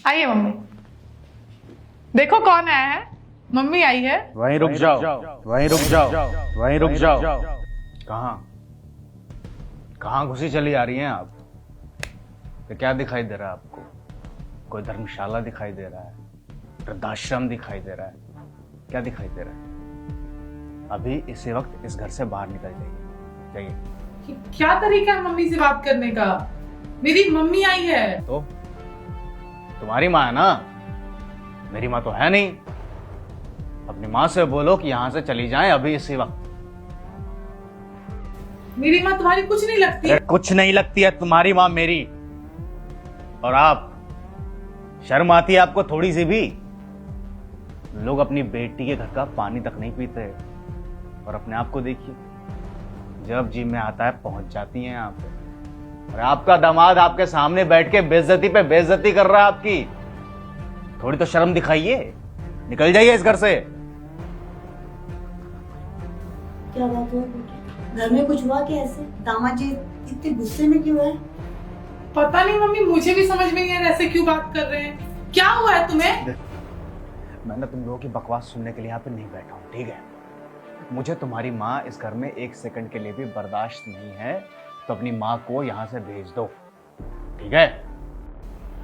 आइए मम्मी, देखो कौन आया है। मम्मी आई है। वहीं रुक जाओ, वहीं रुक जाओ, वहीं रुक जाओ। कहाँ कहाँ घुसी चली आ रही हैं आप? तो क्या दिखाई दे रहा है आपको? कोई धर्मशाला दिखाई दे रहा है? वृद्धाश्रम दिखाई दे रहा है? क्या दिखाई दे रहा है? अभी इसी वक्त इस घर से बाहर निकल जाइए, जाइए। क्या तरीका है मम्मी से बात करने का? मेरी मम्मी आई है। तो तुम्हारी माँ है ना, मेरी माँ तो है नहीं। अपनी माँ से बोलो कि यहां से चली जाएं अभी इसी वक्त। मेरी माँ तुम्हारी कुछ नहीं लगती। अरे कुछ नहीं लगती है तुम्हारी माँ मेरी। और आप, शर्म आती है आपको थोड़ी सी भी? लोग अपनी बेटी के घर का पानी तक नहीं पीते और अपने आप को देखिए, जब जी में आता है पहुंच जाती हैं यहाँ पे। और आपका दामाद आपके सामने बैठ के बेइज्जती पे बेइज्जती कर रहा है आपकी। थोड़ी तो शर्म दिखाइए, निकल जाइए इस घर से। क्या बात हुआ? घर में कुछ हुआ क्या? ऐसे दामाद जी इतने गुस्से में क्यों है? पता नहीं मम्मी, मुझे भी समझ में नहीं आ रहा ऐसे क्यों बात कर रहे हैं। क्या हुआ है तुम्हें? मैं तुम लोगों की बकवास सुनने के लिए यहाँ पे नहीं बैठा हूँ, ठीक है? मुझे तुम्हारी माँ इस घर में एक सेकंड के लिए भी बर्दाश्त नहीं है, तो अपनी माँ को यहाँ से भेज दो, ठीक है?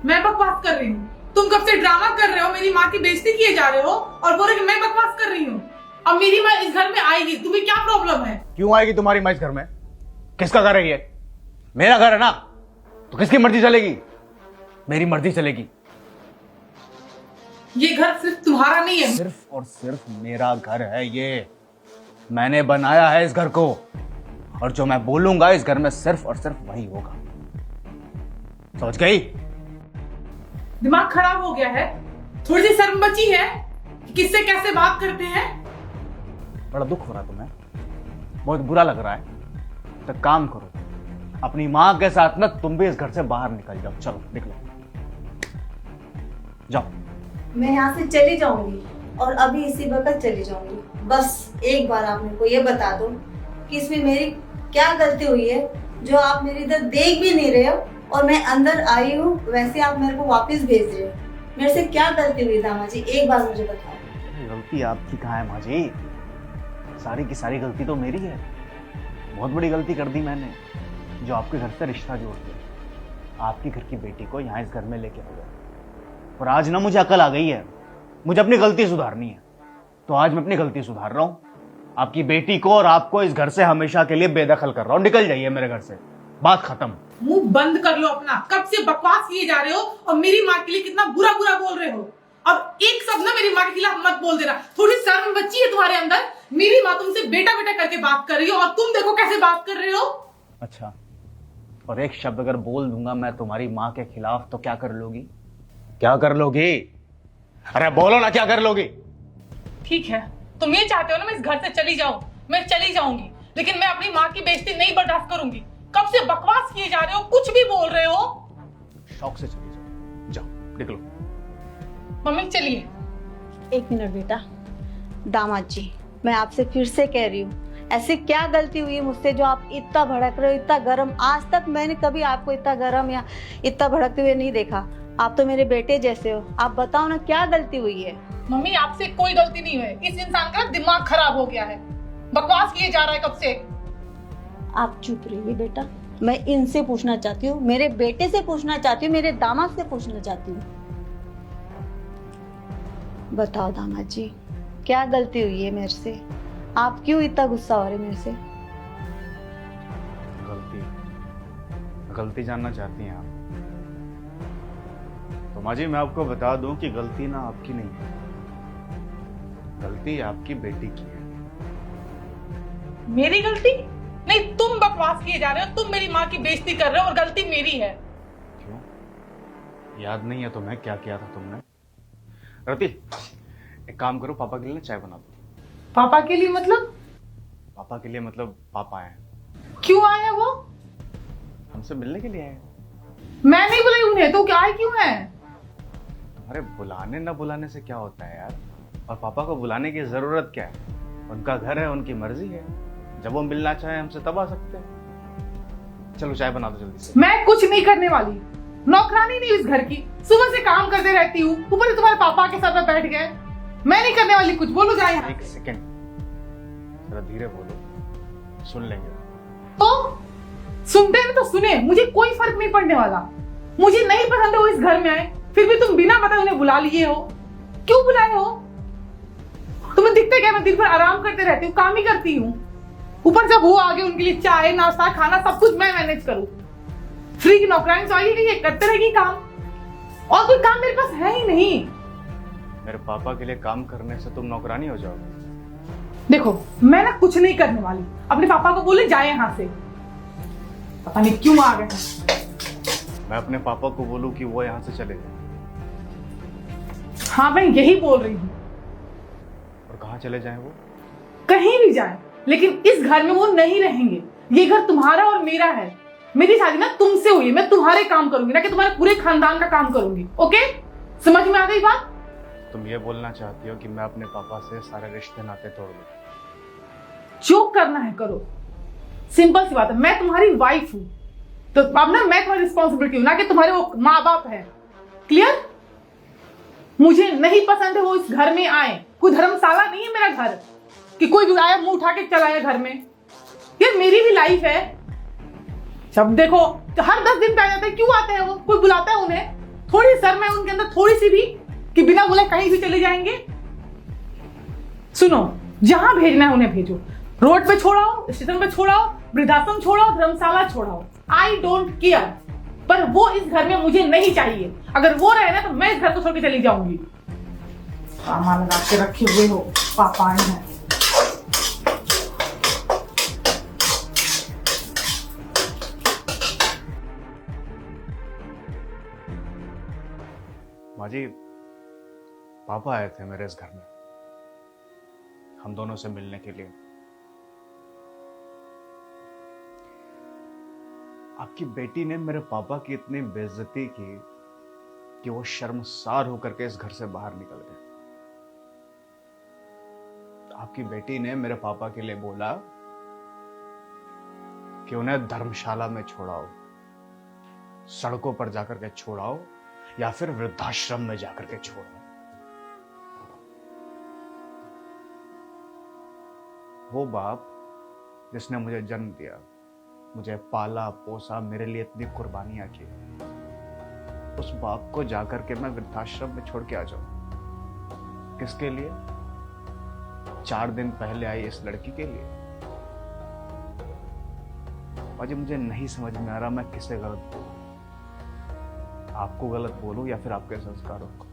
मैं बकवास कर रही हूँ? तुम कब से ड्रामा कर रहे हो, मेरी माँ की बेइज्जती किए जा रहे हो और बोल रहे कि मैं बकवास कर रही हूँ। अब मेरी माँ इस घर में आएगी, तुम्हें क्या प्रॉब्लम है? क्यों आएगी तुम्हारी माँ इस घर में? किसका घर है ये? मेरा घर है ना, तो किसकी मर्जी चलेगी? मेरी मर्जी चलेगी। ये घर सिर्फ तुम्हारा नहीं है। सिर्फ और सिर्फ मेरा घर है ये। मैंने बनाया है इस घर को, और जो मैं बोलूंगा इस घर में सिर्फ और सिर्फ वही होगा। समझ गई? दिमाग खराब हो गया है? थोड़ी सी शर्म बची है कि किससे कैसे बात करते हैं? बड़ा दुख हो रहा है तुम्हें, बहुत बुरा लग रहा है। तो काम करो, अपनी माँ के साथ ना तुम भी इस घर से बाहर निकल जाओ। चलो निकलो, जाओ। मैं यहाँ से चली जाऊंगी और अभी इसी वक्त चली जाऊंगी। बस एक बार आप मेरे को ये बता दो कि इसमें मेरी क्या गलती हुई है जो आप मेरी इधर देख भी नहीं रहे हो, और मैं अंदर आई हूँ वैसे आप मेरे को वापस भेज रहे हो। मेरे से क्या गलती हुई दामाद जी, एक बार मुझे बताओ। गलती आपकी कहाँ है माँ जी? सारी की सारी गलती तो मेरी है। बहुत बड़ी गलती कर दी मैंने, जो आपके घर से रिश्ता जोड़ दिया। आपकी घर की बेटी को यहाँ इस घर में लेके आ गया, और आज ना मुझे अकल आ गई है, मुझे अपनी गलती सुधारनी है। तो आज मैं अपनी गलती सुधार रहा हूँ। आपकी बेटी को और आपको इस घर से हमेशा के लिए बेदखल कर रहा हूँ। निकल जाइए मेरे घर से, बात खत्म। मुंह बंद कर लो अपना। कब से बकवास किए जा रहे हो और मेरी माँ के लिए कितना बुरा बुरा बोल रहे हो। अब एक शब्द ना मेरी माँ के खिलाफ मत बोल देना। थोड़ी शर्म बची है तुम्हारे अंदर? मेरी माँ तुमसे बेटा बेटा करके बात कर रही हो और तुम देखो कैसे बात कर रहे हो। अच्छा, और एक शब्द अगर बोल दूंगा मैं तुम्हारी माँ के खिलाफ तो क्या कर लोगी? क्या कर लोगी? अरे बोलो ना, क्या कर लोगी? ठीक है, तुम ये चाहते हो ना मैं इस घर से चली जाऊं। मैं चली जाऊंगी, लेकिन मैं अपनी माँ की बेइज्जती नहीं बर्दाश्त करूंगी। कब से बकवास किए जा रहे हो, कुछ भी बोल रहे हो। शौक से चली जाओ, जाओ निकलो। मम्मी चलिए। एक मिनट बेटा। दामाद जी, मैं आपसे फिर से कह रही हूँ, ऐसी क्या गलती हुई है मुझसे जो आप इतना भड़क रहे हो, इतना गर्म? आज तक मैंने कभी आपको इतना गर्म या इतना भड़कते हुए नहीं देखा। आप तो मेरे बेटे जैसे हो। आप बताओ ना, क्या गलती हुई है? मम्मी आपसे कोई गलती नहीं है। इस इंसान का दिमाग खराब हो गया है, बकवास किए जा रहा है कब से। आप चुप रहिए बेटा। मैं इनसे पूछना चाहती हूँ, मेरे बेटे से पूछना चाहती हूँ, मेरे दामाद से पूछना चाहती हूँ। बताओ दामाद जी, क्या गलती हुई है मेरे से? आप क्यों इतना गुस्सा हो रहे मेरे से? गलती जानना चाहती हैं आप? तो माँ जी मैं आपको बता दूं कि गलती ना आपकी नहीं है, गलती आपकी बेटी की है। मेरी गलती नहीं, तुम बकवास किए जा रहे हो। तुम मेरी माँ की बेइज्जती कर रहे हो और गलती मेरी है। क्यों, याद नहीं है तुम्हें क्या किया था तुमने? रति, एक काम करो, पापा के लिए ना चाय बना दो। पापा के लिए मतलब? पापा के लिए मतलब पापा आए हैं। क्यों आए हैं वो? हमसे मिलने के लिए आए हैं। मैं नहीं बुलाई उन्हें, तो क्या आए क्यों है? तुम्हारे बुलाने ना बुलाने से क्या होता है यार? और पापा को बुलाने की जरूरत क्या है? उनका घर है, उनकी मर्जी है। जब वो मिलना चाहे हमसे तब आ सकते हैं। चलो चाय बना दो जल्दी से। मैं कुछ नहीं करने वाली, नौकरानी नहीं इस घर की। सुबह से काम करते रहती हूँ, ऊपर से तुम्हारे पापा के साथ में बैठ गए। मैं नहीं करने वाली कुछ, बोलो जाए यहाँ एक सेकंड, जरा धीरे बोलो, सुन लेंगे। तो सुनते हैं तो सुने, मुझे कोई फर्क नहीं पड़ने वाला। मुझे नहीं पसंद है वो इस घर में आए, फिर भी तुम बिना बताए उन्हें बुला लिए हो। क्यों बुलाए हो? तुम्हें दिखते क्या मैं दिन भर आराम करते रहती हूँ, काम ही करती हूँ। ऊपर जब वो आगे उनके लिए चाय नाश्ता खाना सब कुछ मैं मैनेज करूँ। फ्री की नौकरानी तो आएगी, ये करते रहेगी काम, और कोई काम मेरे पास है ही नहीं। मेरे पापा के लिए काम करने से तुम नौकरानी हो जाओगे? देखो मैं ना कुछ नहीं करने वाली, अपने पापा को बोले जाए यहाँ से। पता नहीं क्यों आ गए। मैं अपने पापा को बोलूं कि वो यहाँ से चले जाए? हाँ मैं यही बोल रही हूँ। और कहाँ चले जाएं वो? कहीं भी जाए, लेकिन इस घर में वो नहीं रहेंगे। ये घर तुम्हारा और मेरा है। मेरी शादी ना तुमसे हुई है, मैं तुम्हारे काम करूंगी ना कि तुम्हारे पूरे खानदान का काम करूंगी। ओके, समझ में आ गई बात? तुम ये बोलना चाहती हो कि मैं अपने पापा से सारे रिश्ते नाते तोड़ दूं? जो करना है करो, सिंपल सी बात है। मैं तुम्हारी वाइफ हूं, तो अब ना मैं तुम्हारी रिस्पॉन्सिबिलिटी हूं, ना कि तुम्हारे वो माँ बाप है। क्लियर? मुझे नहीं पसंद है वो इस घर में आए। कोई धर्मशाला नहीं है मेरा घर कि कोई भी आया मुंह उठा के चला आया घर में। ये मेरी भी लाइफ है। जब देखो तो हर 10 दिन पे आ जाते हैं। क्यों आते हैं वो? कोई बुलाता है उन्हें? थोड़ी शर्म है उनके अंदर, थोड़ी सी भी, कि बिना बुलाए कहीं भी चले जाएंगे। सुनो, जहां भेजना है उन्हें भेजो। रोड पे छोड़ाओ, स्टेशन पे छोड़ाओ, वृद्धाश्रम छोड़ाओ, धर्मशाला छोड़ाओ, आई डोंट केयर। पर वो इस घर में मुझे नहीं चाहिए। अगर वो रहे ना तो मैं इस घर को छोड़ के चली जाऊंगी। सामान लगा के रखे हुए हो, पापा आए हैं। माँ जी, पापा आए थे मेरे इस घर में हम दोनों से मिलने के लिए। आपकी बेटी ने मेरे पापा की इतनी बेइज्जती की कि वो शर्मसार होकर के इस घर से बाहर निकल गए। आपकी बेटी ने मेरे पापा के लिए बोला कि उन्हें धर्मशाला में छोड़ाओ, सड़कों पर जाकर के छोड़ाओ, या फिर वृद्धाश्रम में जाकर के छोड़ाओ। वो बाप जिसने मुझे जन्म दिया, मुझे पाला पोसा, मेरे लिए इतनी कुर्बानियां की, उस बाप को जाकर के मैं वृद्धाश्रम में छोड़ के आ जाऊं? किसके लिए? 4 दिन पहले आई इस लड़की के लिए। और जी मुझे नहीं समझ में आ रहा मैं किसे गलत बोलूं, आपको गलत बोलूं या फिर आपके संस्कारों को।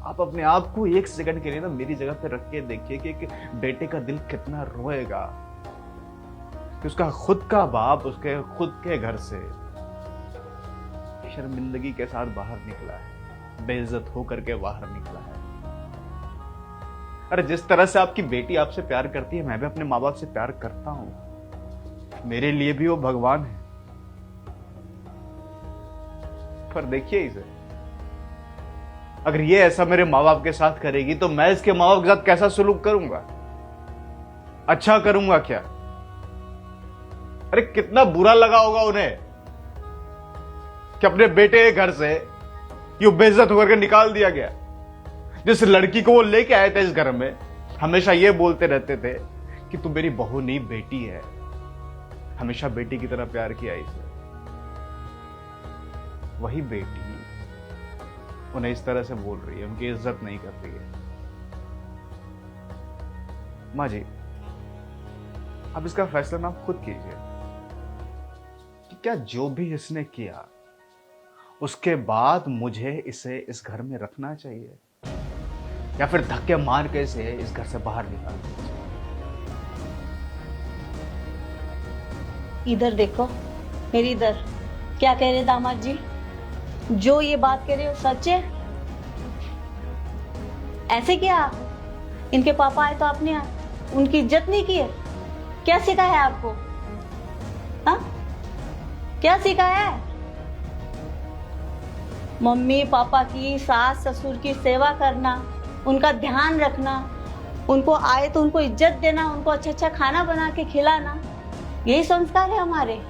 आप अपने आप को 1 सेकंड के लिए ना मेरी जगह पे रख के देखिए कि एक बेटे का दिल कितना रोएगा कि उसका खुद का बाप उसके खुद के घर से शर्मिंदगी के साथ बाहर निकला है, बेइज्जत होकर के बाहर निकला है। अरे जिस तरह से आपकी बेटी आपसे प्यार करती है, मैं भी अपने माँ बाप से प्यार करता हूं। मेरे लिए भी वो भगवान है। पर देखिए इसे, अगर ये ऐसा मेरे माँ बाप के साथ करेगी तो मैं इसके माँ बाप के साथ कैसा सलूक करूंगा? अच्छा करूंगा क्या? अरे कितना बुरा लगा होगा उन्हें कि अपने बेटे के घर से यूं बेइज्जत होकर के निकाल दिया गया। जिस लड़की को वो लेके आए थे इस घर में, हमेशा ये बोलते रहते थे कि तू मेरी बहू नहीं बेटी है। हमेशा बेटी की तरह प्यार किया इसे। वही बेटी उन्हें इस तरह से बोल रही है, उनकी इज्जत नहीं कर रही है। माँ जी, अब इसका फैसला ना आप खुद कीजिए कि क्या जो भी इसने किया उसके बाद मुझे इसे इस घर में रखना चाहिए या फिर धक्के मार के इसे इस घर से बाहर निकाल देना चाहिए। इधर देखो, मेरी इधर। क्या कह रहे दामाद जी? जो ये बात कह रहे हो सच है? ऐसे क्या आप? इनके पापा आए तो आपने उनकी इज्जत नहीं की है? क्या सिखाया है आपको? हाँ, क्या सिखाया है? मम्मी पापा की, सास ससुर की सेवा करना, उनका ध्यान रखना, उनको आए तो उनको इज्जत देना, उनको अच्छा अच्छा खाना बना के खिलाना, यही संस्कार है हमारे।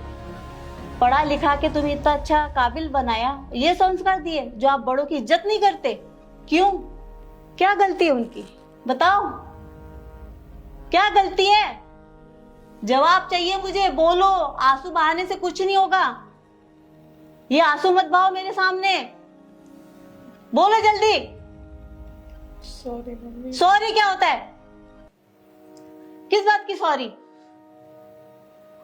पढ़ा लिखा के तुम्हें इतना अच्छा काबिल बनाया, ये संस्कार दिए जो आप बड़ों की इज्जत नहीं करते। क्यों? क्या गलती है उनकी? बताओ, क्या गलती है? जवाब चाहिए मुझे, बोलो। आंसू बहाने से कुछ नहीं होगा। ये आंसू मत बहाओ मेरे सामने, बोलो जल्दी। Sorry mummy. सॉरी क्या होता है? किस बात की सॉरी?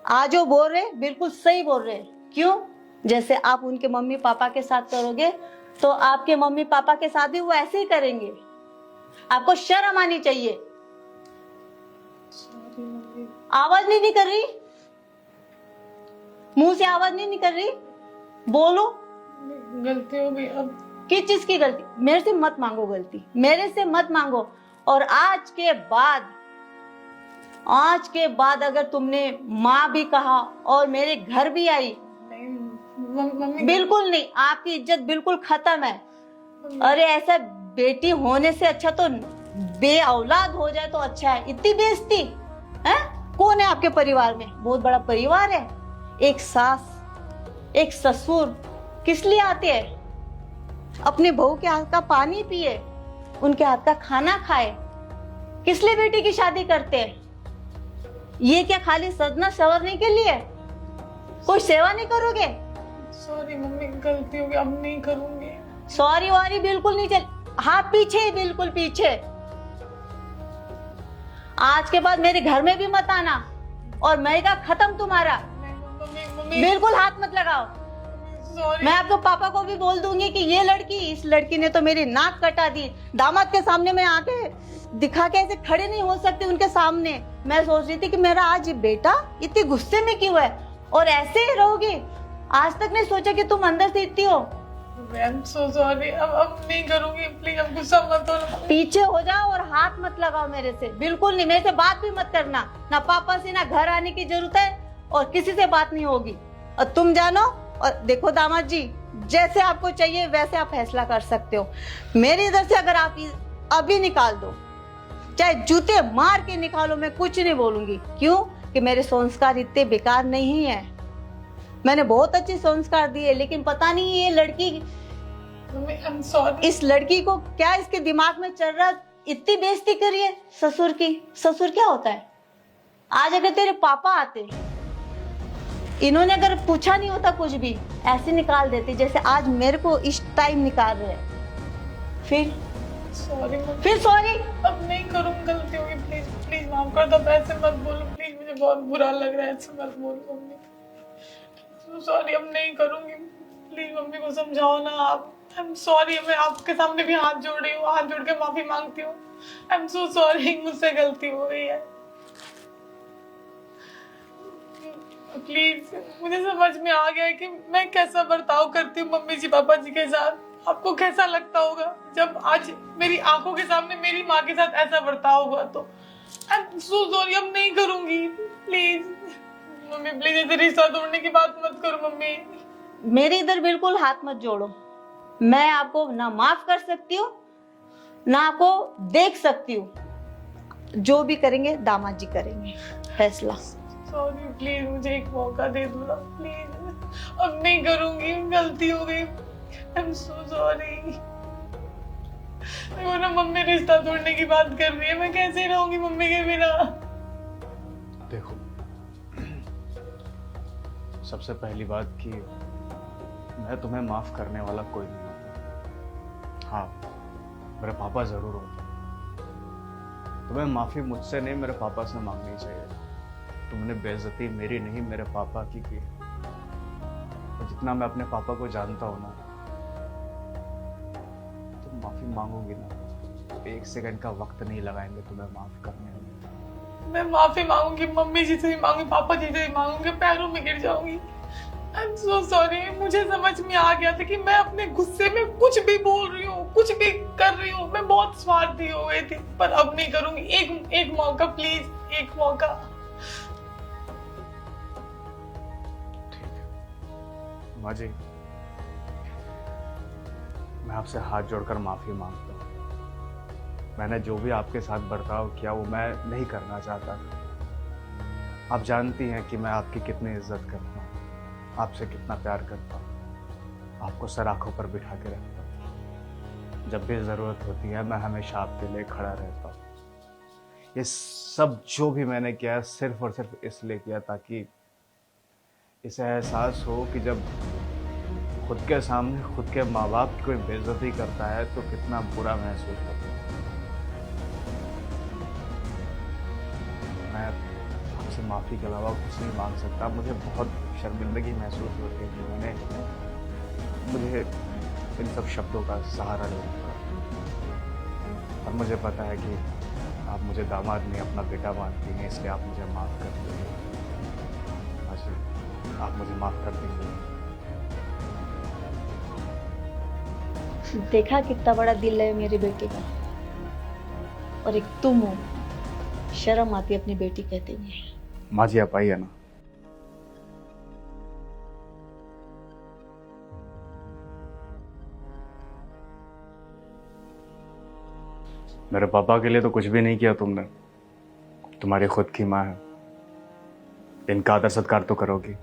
आज जो बोल रहे बिल्कुल सही बोल रहे। क्यों? जैसे आप उनके मम्मी पापा के साथ करोगे तो आपके मम्मी पापा के साथ भी वो ऐसे ही करेंगे। आपको शर्म आनी चाहिए। Sorry mummy. आवाज नहीं निकल रही? मुंह से आवाज नहीं निकल रही? बोलो। गलती हो गई। अब किस चीज की गलती? मेरे से मत मांगो गलती, मेरे से मत मांगो। और आज के बाद अगर तुमने माँ भी कहा और मेरे घर भी आई, नहीं मम्मी। बिल्कुल नहीं, आपकी इज्जत बिल्कुल खत्म है। अरे ऐसा बेटी होने से अच्छा तो बे औलाद हो जाए तो अच्छा है। इतनी बेइज्जती है? कौन है आपके परिवार में? बहुत बड़ा परिवार है। एक सास, एक ससुर किस लिए आते हैं? अपने बहू के हाथ का पानी पिए, उनके हाथ का खाना खाए। किस लिए बेटी की शादी करते हैं? ये क्या खाली सजना संवरने के लिए? कोई सेवा नहीं करोगे? सॉरी मम्मी, गलती हो गई, अब नहीं करूंगी। सॉरी वारी बिल्कुल नहीं चल। हाथ पीछे, बिल्कुल पीछे। आज के बाद मेरे घर में भी मत आना और मैं का खत्म तुम्हारा। नहीं मम्मी। मम्मी बिल्कुल हाथ मत लगाओ। सॉरी। मैं आपके पापा को भी बोल दूंगी कि ये लड़की, इस लड़की ने तो मेरी नाक कटा दी। दामाद के सामने मैं आके दिखा के ऐसे खड़े नहीं हो सकते उनके सामने। मैं सोच रही थी कि मेरा आज बेटा इतने गुस्से में क्यों है और ऐसे ही रहोगी। आज तक नहीं सोचा कि तुम अंदर से इतनी हो। I'm so sorry। अब नहीं करूंगी, प्लीज। अब गुस्सा मत हो। पीछे हो जाओ और हाथ मत लगाओ मेरे से, बिल्कुल नहीं। मेरे से बात भी मत करना। ना पापा से ना घर आने की जरूरत है और किसी से बात नहीं होगी। और तुम जानो। और देखो दामाद जी, जैसे आपको चाहिए वैसे आप फैसला कर सकते हो। मेरे इधर से अगर आप अभी निकाल दो, चाहे जूते मार के निकालो, मैं कुछ नहीं बोलूंगी। क्यों? कि मेरे संस्कार इतने बेकार नहीं है। मैंने बहुत अच्छे संस्कार दिए, लेकिन पता नहीं ये लड़की, मम्मी I'm sorry। इस लड़की को क्या इसके दिमाग में चल रहा, इतनी बेइज्जती करी है ससुर की। ससुर क्या होता है? आज अगर तेरे पापा आते, इन्होंने अगर पूछा नहीं होता कुछ भी, ऐसे निकाल देते जैसे आज मेरे को इस टाइम निकाल रहे हैं। Sorry mummy. फिर सॉरी। अब नहीं करूंगी, गलती होगी, प्लीज प्लीज माफ कर दो। ऐसे मत बोलो प्लीज, मुझे बहुत बुरा लग रहा है। ऐसे मत बोलो मम्मी। सॉरी, अब नहीं करूंगी। प्लीज मम्मी को समझाओ ना आप। I am sorry. मैं आपके सामने भी हाथ जोड़ रही हूँ, हाथ जोड़ के माफी मांगती हूँ। आई एम सो सॉरी, मुझसे गलती हो गई है। प्लीज, मुझे समझ में आ गया है कि मैं कैसा बर्ताव करती हूँ मम्मी जी पापा जी के साथ। आपको कैसा लगता होगा जब आज मेरी आंखों के सामने मेरी माँ के साथ ऐसा बर्ताव हुआ? तो आई एम सो सॉरी, अब नहीं करूंगी। प्लीज मम्मी, प्लीज ऐसे रिश्ता तोड़ने की बात मत करो मम्मी। मेरे इधर बिल्कुल हाथ मत जोड़ो। मैं आपको ना माफ कर सकती हूँ ना आपको देख सकती हूँ। जो भी करेंगे दामाद जी करेंगे फैसला। सॉरी, प्लीज मुझे एक मौका दे दो ना प्लीज। अब नहीं करूंगी, गलती हो गई। I am so sorry. वो ना मम्मी रिश्ता तोड़ने की बात कर रही है, मैं कैसे रहूंगी मम्मी के बिना? देखो, सबसे पहली बात कि मैं तुम्हें माफ करने वाला कोई नहीं होता। हाँ, मेरे पापा जरूर होते। तुम्हें माफी मुझसे नहीं, मेरे पापा से मांगनी चाहिए। तुमने बेइज्जती मेरी नहीं, मेरे पापा की। तो जितना मैं अपने पापा को जानता हूं ना, तुम माफी मांगोगी ना, एक सेकंड का वक्त नहीं लगाएंगे तुम्हें माफ करने में। मैं माफी मांगूंगी, मम्मी जी से भी मांगूंगी, पापा जी से भी मांगूंगी, पैरों में गिर जाऊंगी। I am so sorry. मुझे समझ में आ गया था कि मैं अपने गुस्से में कुछ भी बोल रही हूँ, कुछ भी कर रही हूँ। मैं बहुत स्वार्थी हो गई थी, पर अब नहीं करूंगी। एक मौका प्लीज, एक मौका। माँ जी, मैं आपसे हाथ जोड़कर माफी मांगता हूँ। मैंने जो भी आपके साथ बर्ताव किया वो मैं नहीं करना चाहता था। आप जानती हैं कि मैं आपकी कितनी इज्जत करता हूँ। आपसे कितना प्यार करता हूँ, आपको सर आंखों पर बिठा के रखता हूँ। जब भी ज़रूरत होती है मैं हमेशा आपके लिए खड़ा रहता हूँ। ये सब जो भी मैंने किया सिर्फ और सिर्फ इसलिए किया ताकि इसे एहसास हो कि जब खुद के सामने खुद के माँ बाप की कोई बेइज्जती करता है तो कितना बुरा महसूस होता है। मैं आपसे माफ़ी के अलावा कुछ नहीं मांग सकता। मुझे बहुत शर्मिंदगी महसूस होती है कि मुझे इन सब शब्दों का सहारा लेना पड़ा। और मुझे पता है कि आप मुझे दामाद नहीं अपना बेटा मानती हैं, इसलिए आप मुझे माफ़ कर देंगे। आप मुझे माफ़ कर देंगे। देखा कितना बड़ा दिल है मेरी बेटी का। और एक तुम हो, शर्म आती है अपनी बेटी कहते हुए। माँ जी आप आइए ना। मेरे पापा के लिए तो कुछ भी नहीं किया तुमने, तुम्हारी खुद की माँ है, इनका आदर सत्कार तो करोगी।